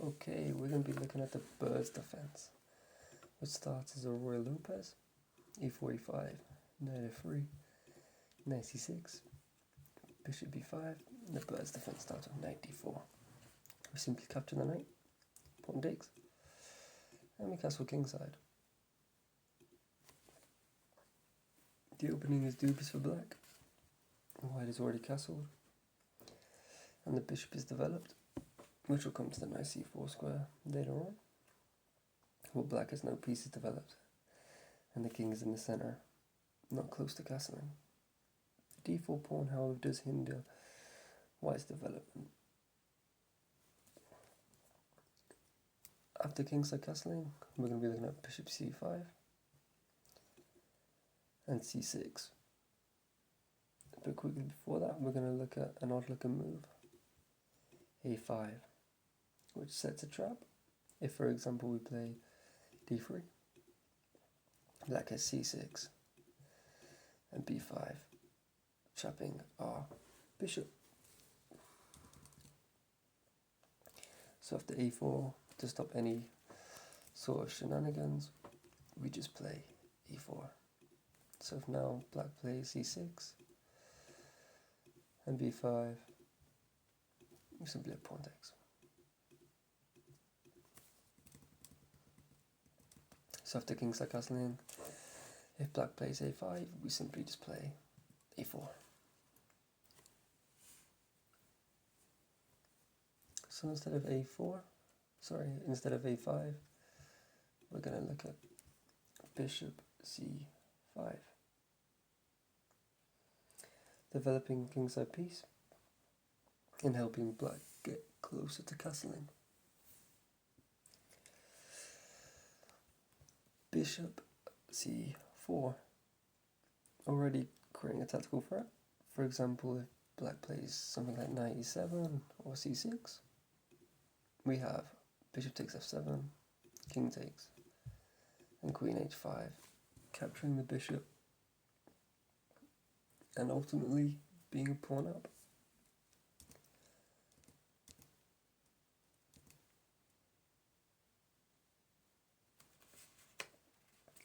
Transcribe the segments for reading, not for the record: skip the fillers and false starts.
Okay, we're going to be looking at the bird's defense, which starts as a Ruy Lopez, e4, e5, knight f3, knight c6, bishop b5, and the bird's defense starts with knight d4. We simply capture the knight, pawn takes, and we castle kingside. The opening is dubious for black. White is already castled, and the bishop is developed, which will come to the knight c4 square later on. Well, black has no pieces developed, and the king is in the center, not close to castling. The d4 pawn, however, does hinder white's development. After kingside castling, we're going to be looking at bishop c5 and c6. But quickly before that, we're going to look at an odd-looking move, a5, which sets a trap. If, for example, we play d3, black has c6 and b5, trapping our bishop. So after a4, to stop any sort of shenanigans, we just play e4. So if now black plays c6 and b5, we simply have pawn takes. So after kingside castling, if black plays a5, we simply just play a4. So instead of a5, we're going to look at bishop c5. Developing kingside piece and helping black get closer to castling. Bishop c4, already creating a tactical threat. For example, if black plays something like knight e7 or c6, we have bishop takes f7, king takes, and queen h5, capturing the bishop and ultimately being a pawn up.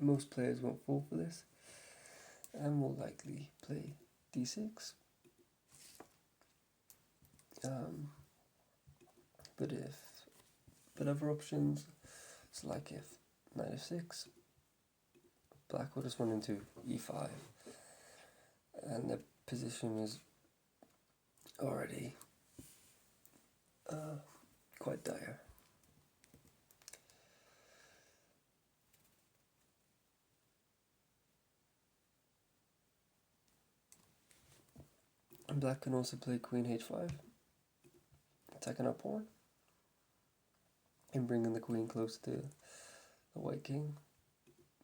Most players won't fall for this and will likely play d6. But other options, it's like if knight f6, black will just run into e5, and the position is already quite dire. And black can also play queen h5, attacking our pawn, and bringing the queen close to the white king.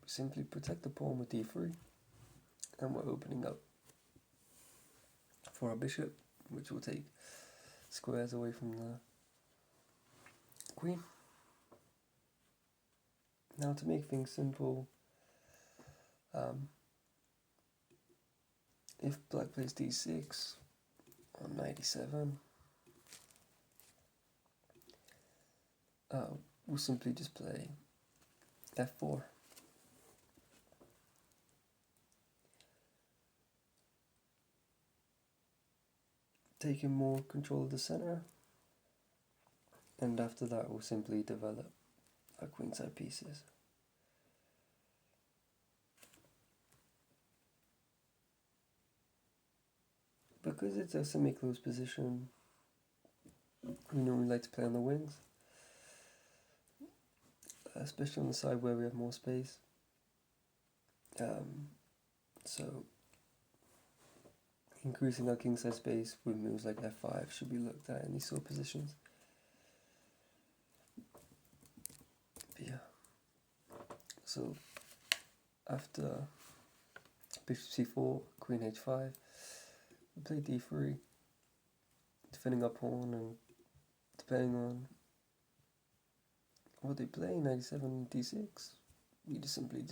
We simply protect the pawn with d3, and we're opening up for our bishop, which will take squares away from the queen. Now to make things simple, if black plays d6 on knight e7, we'll simply just play f4. Taking more control of the center, and after that we'll simply develop our queenside pieces. Because it's a semi-closed position, we normally like to play on the wings, especially on the side where we have more space. So increasing our kingside space with moves like f5 should be looked at in these sort of positions. But yeah, so after bishop c4, queen h5, we play d3, defending our pawn, and depending on what they play, knight e7, d6, we just simply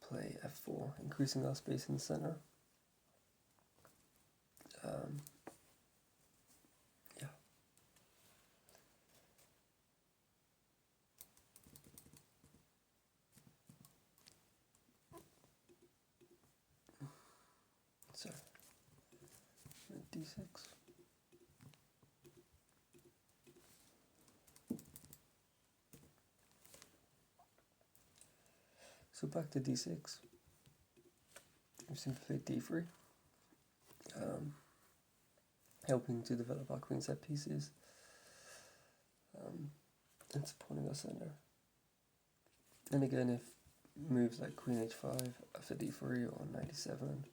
play f4, increasing our space in the center. sorry, d6. So back to d6. We simply play d3, helping to develop our queen set pieces and supporting our center. And again, if moves like queen h5 after d3 or 97,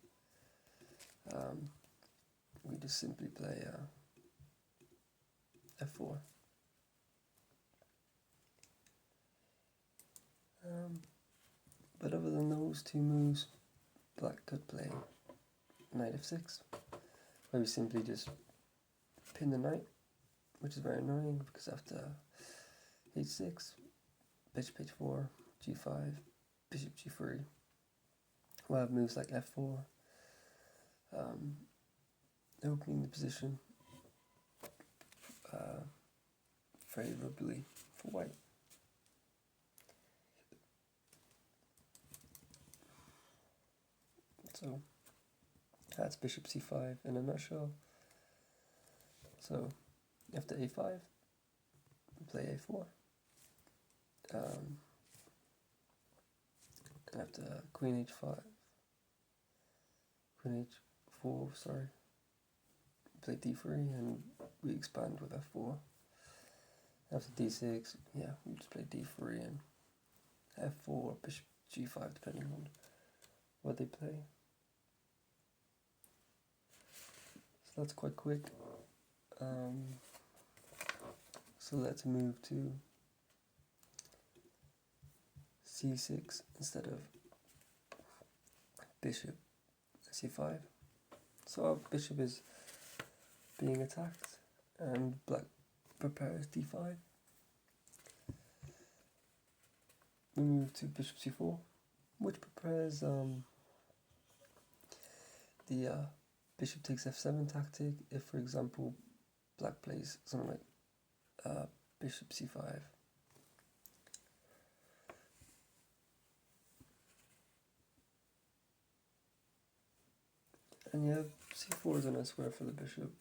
we just simply play f4. But other than those two moves, black could play knight f6, where we simply just pin the knight, which is very annoying because after h6, bishop h4, g5, bishop g3, we'll have moves like f4, opening the position favorably for white. So that's bishop c5 in a nutshell. So after a5, we play a4. And after queen h5, queen h4, sorry, play d3 and we expand with f4. After d6, yeah, we just play d3 and f4, bishop g5, depending on what they play. So that's quite quick. So let's move to c6 instead of bishop c5. So our bishop is being attacked and black prepares d5. We move to bishop c4, which prepares the bishop takes f7 tactic if, for example, black plays something like bishop c5. And yeah, c4 is a nice square for the bishop.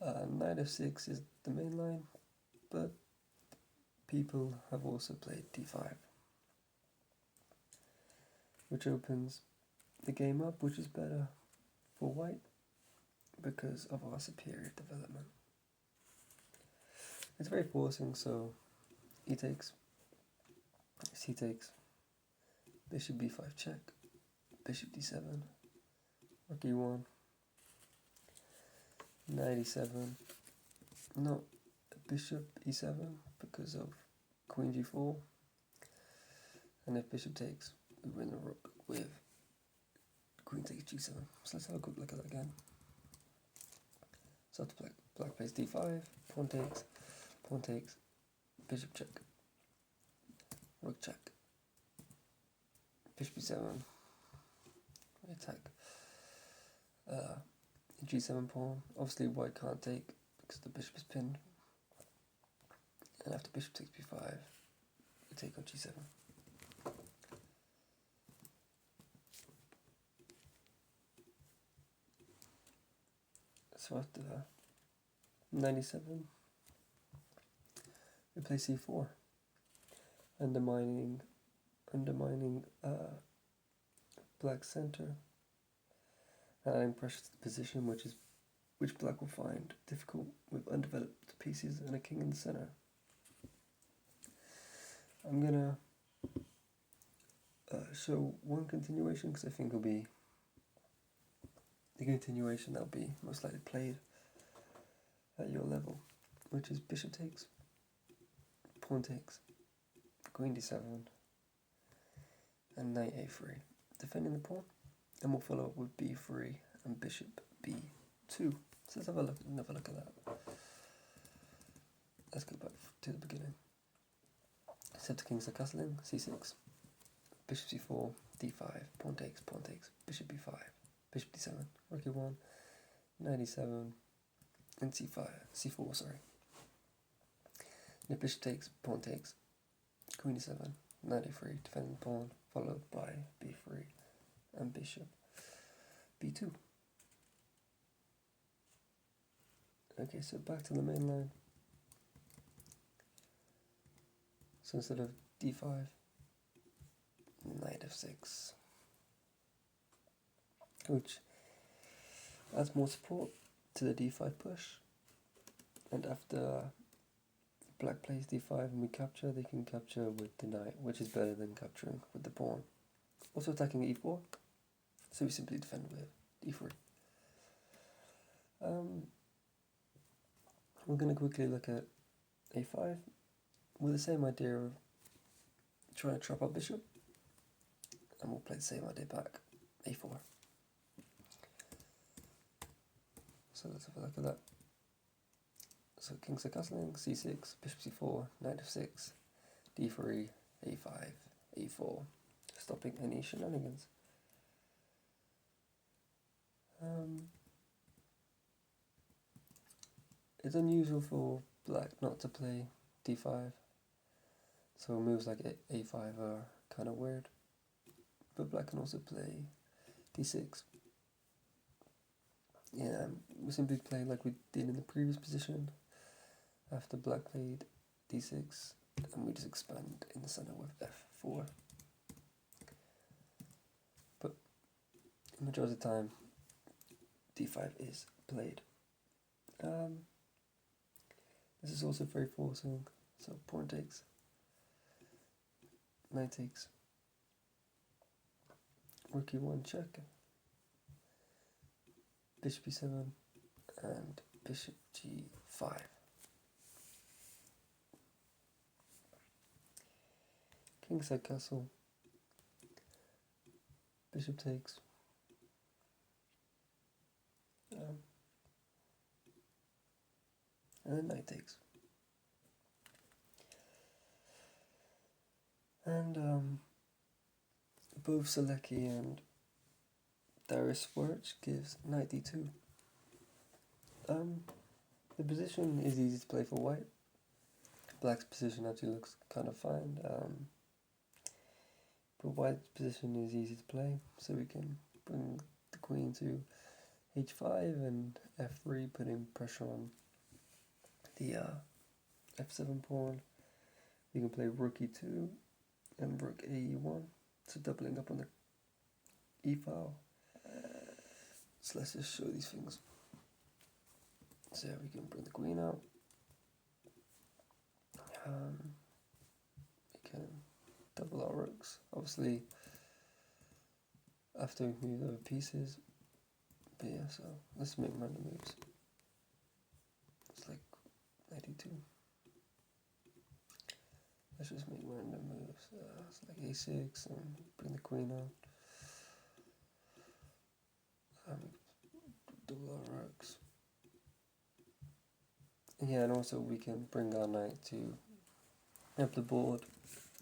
Knight f6 is the main line, but people have also played d5, which opens the game up, which is better for white because of our superior development. It's very forcing, so e takes, c takes, bishop b5 check, bishop d7, rook e1, knight e7, no, bishop e7 because of queen g4, and if bishop takes, we win the rook with queen takes g7. So let's have a quick look at that again. So after black plays d5, pawn takes, bishop check, rook check, bishop e7, we attack g7 pawn. Obviously white can't take because the bishop is pinned, and after bishop takes b5, we take on g7. So after 97, we play c4, undermining black center, and adding pressure to the position, which black will find difficult with undeveloped pieces and a king in the center. I'm gonna show one continuation because I think it'll be the continuation that'll be most likely played at your level, which is bishop takes, pawn takes, queen d7, and knight a3, defending the pawn, and we'll follow up with b3 and bishop b2. So let's have a look at that. Let's go back to the beginning. Set to king's castling, c6, bishop c4, d5, pawn takes, bishop b5, bishop d7, rook e1, knight e7, and c4, sorry. And if bishop takes, pawn takes, queen e7, knight a3, defending the pawn, followed by b3 and bishop. d2. Okay, so back to the main line. So instead of d5, knight f6, which adds more support to the d5 push. And after black plays d5 and we capture, they can capture with the knight, which is better than capturing with the pawn. Also attacking e4, so we simply defend with d3. We're going to quickly look at a5 with the same idea of trying to trap our bishop, and we'll play the same idea back, a4. So let's have a look at that. So kings are castling, c6, bishop c4, knight f6, d3, a5, a4, stopping any shenanigans. It's unusual for black not to play d5, so moves like a5 are kind of weird, but black can also play d6. Yeah, we simply play like we did in the previous position. After black played d6, and we just expand in the center with f4. But the majority of the time, d5 is played. This is also very forcing, so pawn takes, knight takes, rook e1 check, bishop e7, and bishop g5. Kingside castle, bishop takes, and then knight takes. And both Selecki and Darius Swartz gives knight d2. The position is easy to play for white. Black's position actually looks kind of fine, but white's position is easy to play, so we can bring the queen to h5 and f3, putting pressure on the f7 pawn. We can play rook e2 and rook ae1, so doubling up on the e file. So let's just show these things. So we can bring the queen out. We can double our rooks, obviously after we move over pieces. But yeah, so let's make random moves. It's like 92. Let's just make random moves. It's like a6 and bring the queen out. Double our rooks. Yeah, and also we can bring our knight to up the board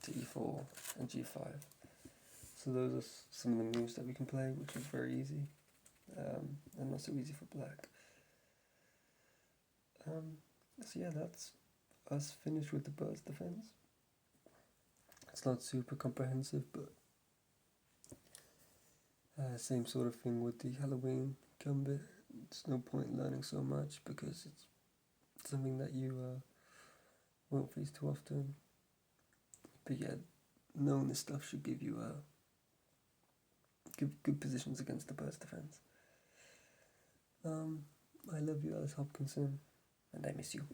to e4 and g5. So those are some of the moves that we can play, which is very easy, and not so easy for black. So yeah, that's us finished with the bird's defense. It's not super comprehensive, but same sort of thing with the Halloween gambit. It's no point learning so much because it's something that you won't face too often. But yeah, knowing this stuff should give you good positions against the bird's defense. I love you, Alice Hopkinson, and I miss you.